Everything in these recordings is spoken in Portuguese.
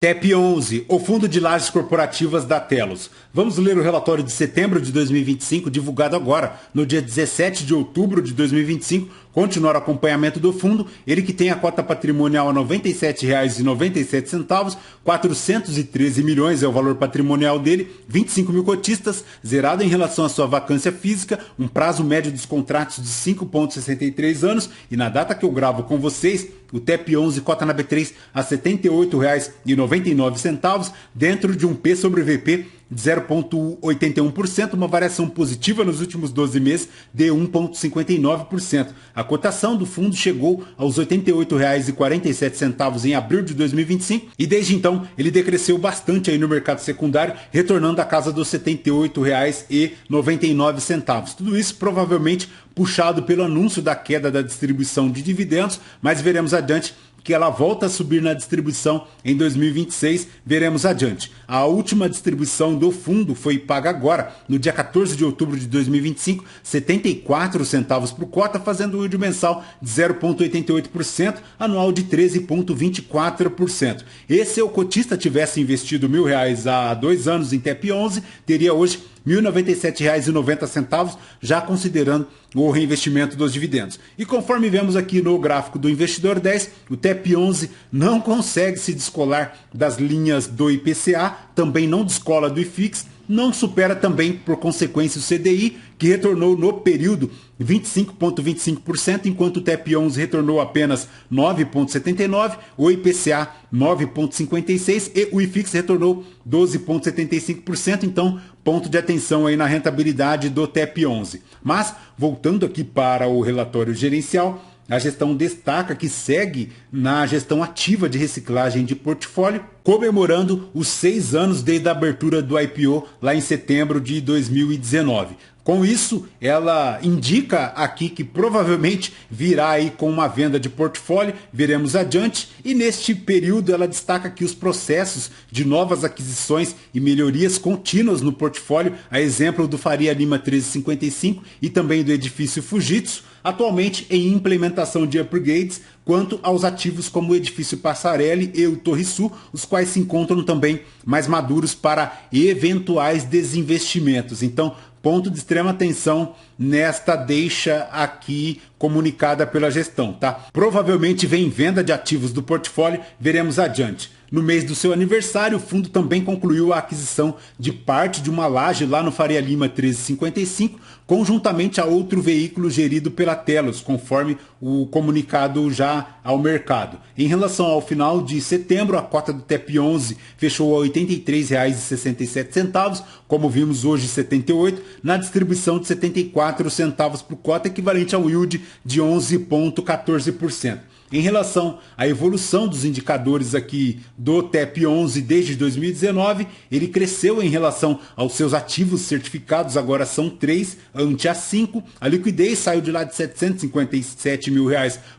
TEP11, o Fundo de Lajes Corporativas da Telos. Vamos ler o relatório de setembro de 2025, divulgado agora, no dia 17 de outubro de 2025. Continuar o acompanhamento do fundo, ele que tem a cota patrimonial a R$ 97,97, 413 milhões é o valor patrimonial dele, 25 mil cotistas, zerado em relação à sua vacância física, um prazo médio dos contratos de 5,63 anos, e na data que eu gravo com vocês, o TEP11 cota na B3 a R$ 78,99, dentro de um P sobre VP de 0,81%, uma variação positiva nos últimos 12 meses de 1,59%. A cotação do fundo chegou aos R$ 88,47 em abril de 2025 e desde então ele decresceu bastante aí no mercado secundário, retornando à casa dos R$ 78,99. Tudo isso provavelmente puxado pelo anúncio da queda da distribuição de dividendos, mas veremos adiante que ela volta a subir na distribuição em 2026, veremos adiante. A última distribuição do fundo foi paga agora, no dia 14 de outubro de 2025, 74 centavos por cota, fazendo um yield mensal de 0,88%, anual de 13,24%. E se o cotista tivesse investido R$ 1.000 há 2 anos em TEP11, teria hoje R$ 1.097,90, já considerando o reinvestimento dos dividendos. E conforme vemos aqui no gráfico do Investidor 10, o TEP11 não consegue se descolar das linhas do IPCA, também não descola do IFIX, não supera também, por consequência, o CDI, que retornou no período 25,25%, enquanto o TEP11 retornou apenas 9,79%, o IPCA 9,56% e o IFIX retornou 12,75%, então ponto de atenção aí na rentabilidade do TEP11. Mas, voltando aqui para o relatório gerencial, a gestão destaca que segue na gestão ativa de reciclagem de portfólio, comemorando os 6 anos desde a abertura do IPO lá em setembro de 2019. Com isso, ela indica aqui que provavelmente virá aí com uma venda de portfólio, veremos adiante, e neste período ela destaca que os processos de novas aquisições e melhorias contínuas no portfólio, a exemplo do Faria Lima 1355 e também do edifício Fujitsu, atualmente em implementação de upgrades, quanto aos ativos como o edifício Passarelli e o Torre Sul, os quais se encontram também mais maduros para eventuais desinvestimentos. Então, ponto de extrema atenção nesta deixa aqui comunicada pela gestão, tá? Provavelmente vem venda de ativos do portfólio, veremos adiante. No mês do seu aniversário, o fundo também concluiu a aquisição de parte de uma laje lá no Faria Lima 1355, conjuntamente a outro veículo gerido pela Telos, conforme o comunicado já ao mercado. Em relação ao final de setembro, a cota do TEP11 fechou a R$ 83,67, como vimos hoje 78, na distribuição de 74 centavos por cota, equivalente ao yield de 11,14%. Em relação à evolução dos indicadores aqui do TEP11 desde 2019, ele cresceu em relação aos seus ativos certificados, agora são 3 ante a 5. A liquidez saiu de lá de R$ 757 mil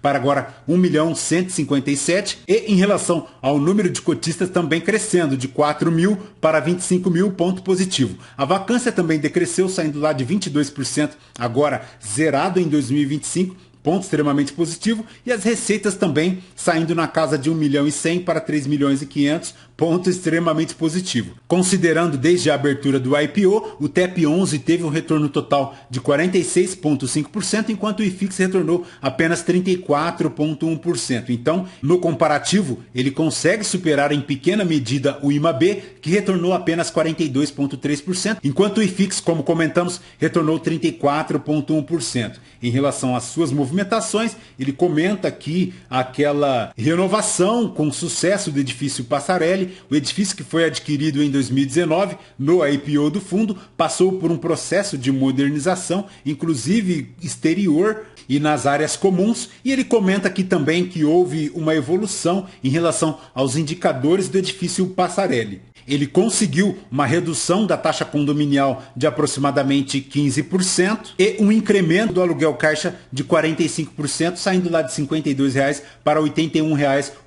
para agora 1.157.000. E em relação ao número de cotistas também crescendo de 4 mil para 25 mil, ponto positivo. A vacância também decresceu, saindo lá de 22%, agora zerado em 2025. Ponto extremamente positivo, e as receitas também saindo na casa de 1.100.000 para 3.500.000, ponto extremamente positivo. Considerando desde a abertura do IPO, o TEP11 teve um retorno total de 46,5%, enquanto o IFIX retornou apenas 34,1%. Então, no comparativo, ele consegue superar em pequena medida o IMAB, que retornou apenas 42,3%, enquanto o IFIX, como comentamos, retornou 34,1%. Em relação às suas movimentações, ele comenta aqui aquela renovação com sucesso do edifício Passarelli. O edifício, que foi adquirido em 2019 no IPO do fundo, passou por um processo de modernização, inclusive exterior e nas áreas comuns, e ele comenta aqui também que houve uma evolução em relação aos indicadores do edifício Passarelli. Ele conseguiu uma redução da taxa condominial de aproximadamente 15% e um incremento do aluguel caixa de 45%, saindo lá de R$ 52 para R$ 81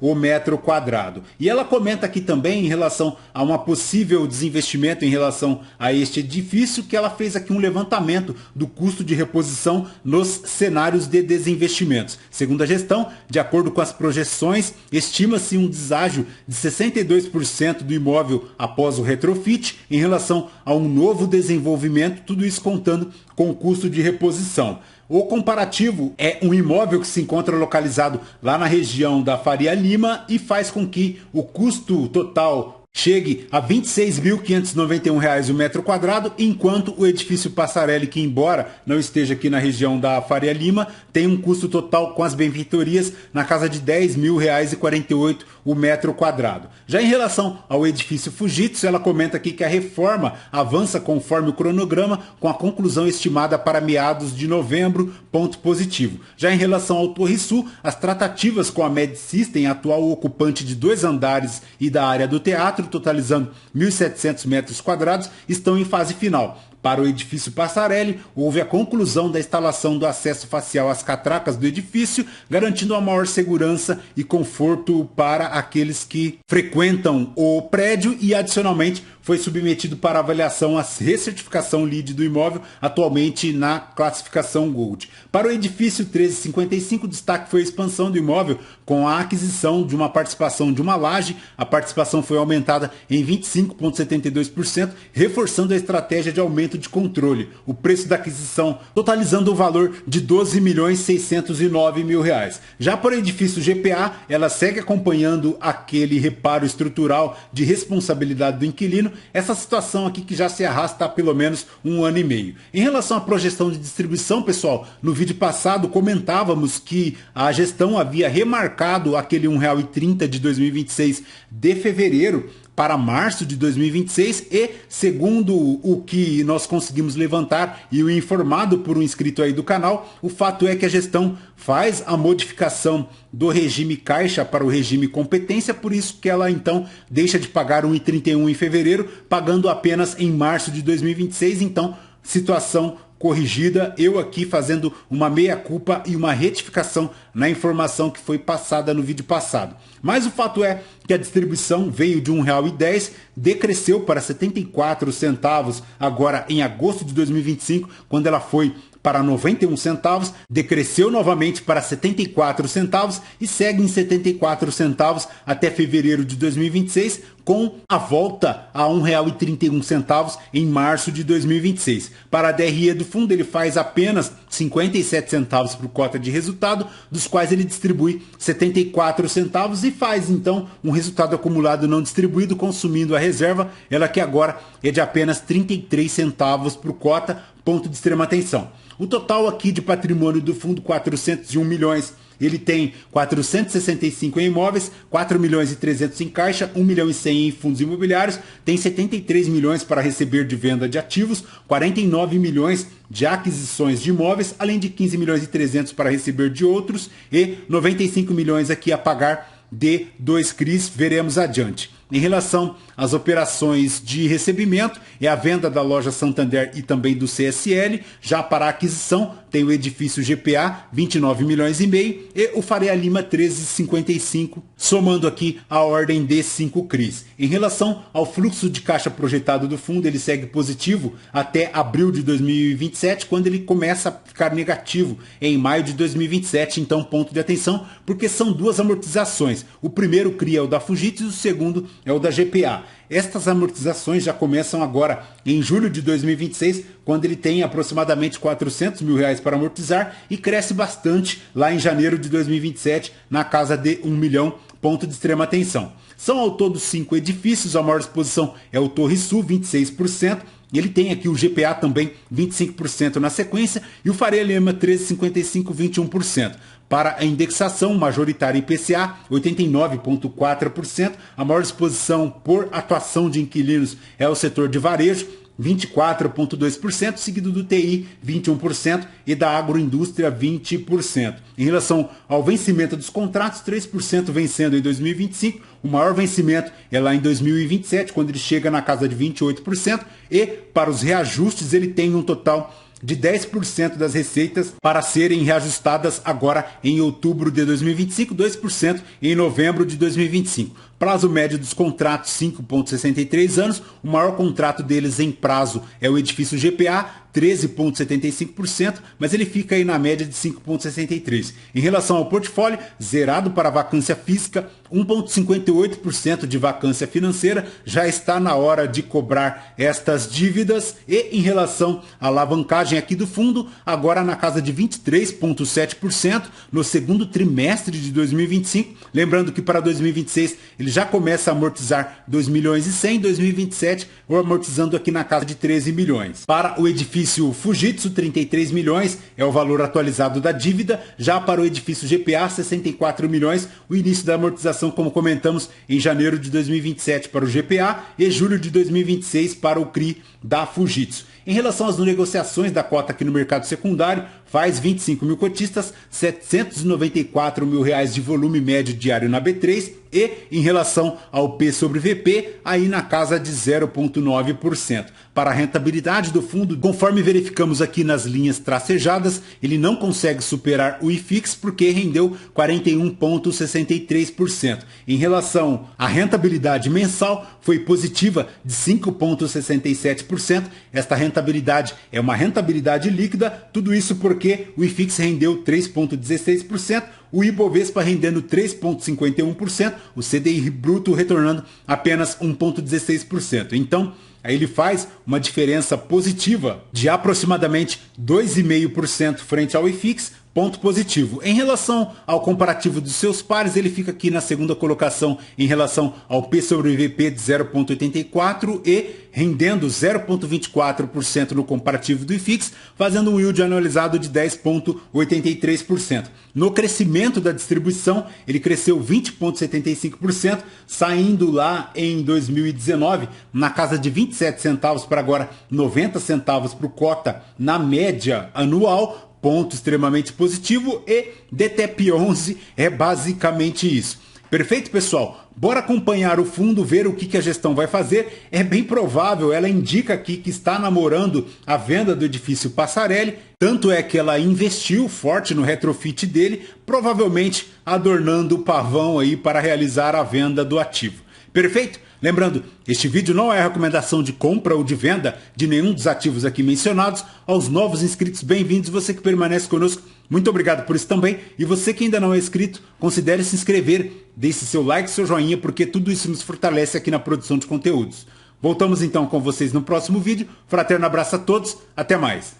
o metro quadrado. E ela comenta aqui também em relação a uma possível desinvestimento em relação a este edifício, que ela fez aqui um levantamento do custo de reposição nos cenários de desinvestimentos. Segundo a gestão, de acordo com as projeções, estima-se um deságio de 62% do imóvel após o retrofit em relação a um novo desenvolvimento, tudo isso contando com o custo de reposição. O comparativo é um imóvel que se encontra localizado lá na região da Faria Lima e faz com que o custo total chegue a R$ 26.591 o metro quadrado, enquanto o edifício Passarelli, que embora não esteja aqui na região da Faria Lima, tem um custo total com as benfeitorias na casa de R$ 10.048 o metro quadrado. Já em relação ao edifício Fujitsu, ela comenta aqui que a reforma avança conforme o cronograma, com a conclusão estimada para meados de novembro, ponto positivo. Já em relação ao Torre Sul, as tratativas com a Med System, atual ocupante de 2 andares e da área do teatro, totalizando 1.700 metros quadrados, estão em fase final. Para o edifício Passarelli, houve a conclusão da instalação do acesso facial às catracas do edifício, garantindo uma maior segurança e conforto para aqueles que frequentam o prédio e, adicionalmente, foi submetido para avaliação a recertificação LEED do imóvel, atualmente na classificação Gold. Para o edifício 1355, o destaque foi a expansão do imóvel com a aquisição de uma participação de uma laje. A participação foi aumentada em 25,72%, reforçando a estratégia de aumento de controle. O preço da aquisição totalizando o valor de R$ 12.609.000. Já para o edifício GPA, ela segue acompanhando aquele reparo estrutural de responsabilidade do inquilino. Essa situação aqui que já se arrasta há pelo menos 1 ano e meio. Em relação à projeção de distribuição, pessoal, no vídeo passado comentávamos que a gestão havia remarcado aquele R$ 1,30 de 2026 de fevereiro para março de 2026 e, segundo o que nós conseguimos levantar e o informado por um inscrito aí do canal, o fato é que a gestão faz a modificação do regime caixa para o regime competência, por isso que ela então deixa de pagar R$ 1,31 em fevereiro, pagando apenas em março de 2026, então situação corrigida, eu aqui fazendo uma meia-culpa e uma retificação na informação que foi passada no vídeo passado. Mas o fato é que a distribuição veio de R$ 1,10, decresceu para 74 centavos agora em agosto de 2025, quando ela foi para 91 centavos, decresceu novamente para 74 centavos e segue em 74 centavos até fevereiro de 2026, com a volta a R$ 1,31 em março de 2026. Para a DRE do fundo, ele faz apenas 57 centavos por cota de resultado, dos quais ele distribui 74 centavos e faz então um resultado acumulado não distribuído, consumindo a reserva, ela que agora é de apenas 33 centavos por cota, ponto de extrema atenção. O total aqui de patrimônio do fundo, 401 milhões, ele tem 465 em imóveis, 4 milhões e 300 em caixa, 1 milhão e 100 em fundos imobiliários, tem 73 milhões para receber de venda de ativos, 49 milhões de aquisições de imóveis, além de 15 milhões e 300 para receber de outros e 95 milhões aqui a pagar de 2 CRIs, veremos adiante. Em relação às operações de recebimento, é a venda da loja Santander e também do CSL. Já para a aquisição, tem o edifício GPA, 29 milhões e meio, e o Faria Lima, 13,55, somando aqui a ordem de 5 CRIs. Em relação ao fluxo de caixa projetado do fundo, ele segue positivo até abril de 2027, quando ele começa a ficar negativo em maio de 2027. Então, ponto de atenção, porque são 2 amortizações. O primeiro CRI é o da Fujitsu e o segundo é o da GPA. Estas amortizações já começam agora em julho de 2026, quando ele tem aproximadamente 400 mil reais para amortizar e cresce bastante lá em janeiro de 2027, na casa de 1 milhão, ponto de extrema atenção. São ao todo 5 edifícios, a maior exposição é o Torre Sul, 26%, ele tem aqui o GPA também 25% na sequência e o Faria Lima 13,55, 21%. Para a indexação majoritária IPCA, 89,4%. A maior exposição por atuação de inquilinos é o setor de varejo, 24,2%, seguido do TI, 21%, e da agroindústria, 20%. Em relação ao vencimento dos contratos, 3% vencendo em 2025, o maior vencimento é lá em 2027, quando ele chega na casa de 28%, e para os reajustes ele tem um total de 10% das receitas para serem reajustadas agora em outubro de 2025, 2% em novembro de 2025. Prazo médio dos contratos, 5,63 anos. O maior contrato deles em prazo é o edifício GPA, 13,75%, mas ele fica aí na média de 5,63%. Em relação ao portfólio, zerado para vacância física, 1,58% de vacância financeira, já está na hora de cobrar estas dívidas. E em relação à alavancagem aqui do fundo, agora na casa de 23,7% no segundo trimestre de 2025. Lembrando que para 2026 ele já começa a amortizar 2 milhões e 100, 2027 ou amortizando aqui na casa de 13 milhões. Para o edifício Fujitsu, 33 milhões é o valor atualizado da dívida. Já para o edifício GPA, 64 milhões, o início da amortização, como comentamos, em janeiro de 2027 para o GPA e julho de 2026 para o CRI da Fujitsu. Em relação às negociações da cota aqui no mercado secundário, faz 25 mil cotistas, 794 mil reais de volume médio diário na B3 e em relação ao P sobre VP, aí na casa de 0,9%. Para a rentabilidade do fundo, conforme verificamos aqui nas linhas tracejadas, ele não consegue superar o IFIX porque rendeu 41,63%. Em relação à rentabilidade mensal, foi positiva de 5,67%. Esta rentabilidade é uma rentabilidade líquida, tudo isso porque o IFIX rendeu 3,16%, o Ibovespa rendendo 3,51%, o CDI bruto retornando apenas 1,16%. Então, aí ele faz uma diferença positiva de aproximadamente 2,5% frente ao IFIX, ponto positivo. Em relação ao comparativo dos seus pares, ele fica aqui na segunda colocação em relação ao P sobre VP de 0,84 e rendendo 0,24% no comparativo do IFIX, fazendo um yield anualizado de 10,83%. No crescimento da distribuição, ele cresceu 20,75%, saindo lá em 2019 na casa de 27 centavos para agora 90 centavos para o cota na média anual, ponto extremamente positivo, e DTEP11 é basicamente isso. Perfeito, pessoal? Bora acompanhar o fundo, ver o que a gestão vai fazer. É bem provável, ela indica aqui que está namorando a venda do edifício Passarelli, tanto é que ela investiu forte no retrofit dele, provavelmente adornando o pavão aí para realizar a venda do ativo. Perfeito? Lembrando, este vídeo não é recomendação de compra ou de venda de nenhum dos ativos aqui mencionados. Aos novos inscritos, bem-vindos. Você que permanece conosco, muito obrigado por isso também. E você que ainda não é inscrito, considere se inscrever, deixe seu like, seu joinha, porque tudo isso nos fortalece aqui na produção de conteúdos. Voltamos então com vocês no próximo vídeo. Fraterno abraço a todos, até mais.